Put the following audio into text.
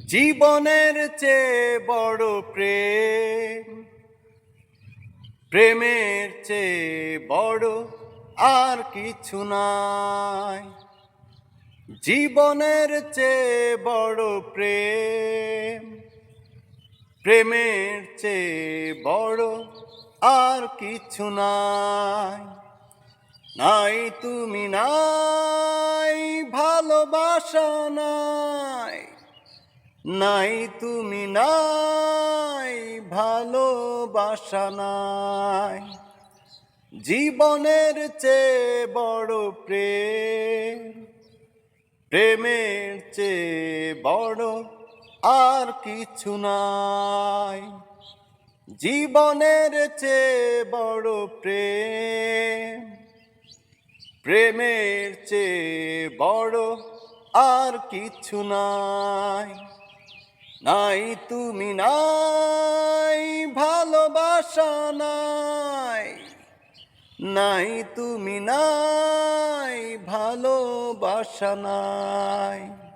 জীবনের চেয়ে বড় প্রেম, প্রেমের চেয়ে বড় আর কিছু নাই। জীবনের চেয়ে বড় প্রেম, প্রেমের চেয়ে বড় আর কিছু নাই। নাই তুমি নাই, ভালোবাসা নাই। নাই তুমি নাই, ভালোবাসা নাই। জীবনের চেয়ে বড় প্রেম, প্রেমের চেয়ে বড় আর কিছু নাই। জীবনের চেয়ে বড় প্রেম, প্রেমের চেয়ে বড় আর কিছু নাই। নাই তুমি নাই, ভালোবাসা নাই। নাই তুমি নাই, ভালোবাসা নাই।